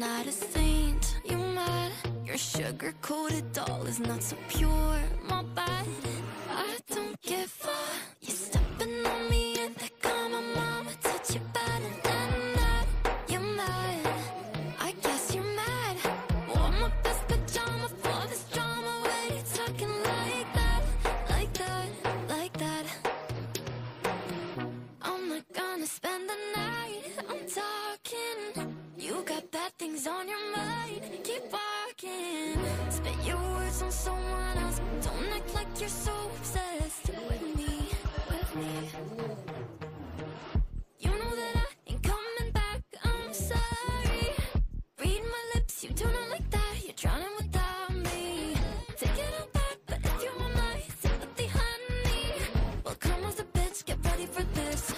not a saint, you mad? Your sugar-coated doll is not so pure, my bad. I don't give a, you stepping on me and they call my mama, touch you bad and then I'm mad, you're mad. I guess you're mad. Wore my best pajama for this drama. Why you talking like that, like that, like that? I'm not gonna spend the night, I'm talking. You got bad things on your mind, keep walking. Spit your words on someone else, don't act like you're so obsessed with me, with me. You know that I ain't coming back, I'm sorry. Read my lips, you do not like that, you're drowning without me. Take it all back, but if you want my sympathy, honey, well come as a bitch, get ready for this.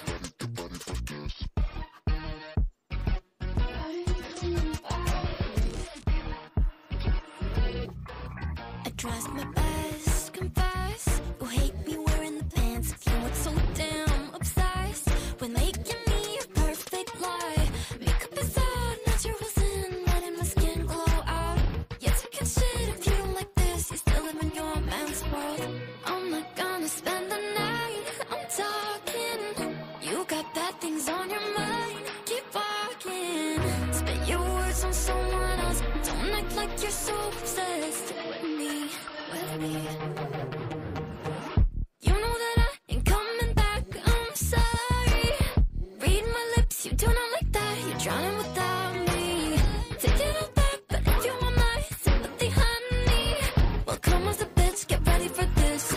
I trust my best, confess. You hate me wearing the pants if you weren't so damn obsessed with making me a perfect lie. Makeup is out, naturals in, letting my skin glow out. You're talking shit if you don't like this, you still live in your man's world. I'm not gonna spend the night, I'm talking. You got bad things on your mind, keep walking. Spit your words on someone else, don't act like you're so obsessed with me, with me. You know that I ain't coming back, I'm sorry. Read my lips, you do not like that, you're drowning without me. Take it all back, but if you want my sympathy, honey, well come as a bitch, get ready for this.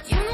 You know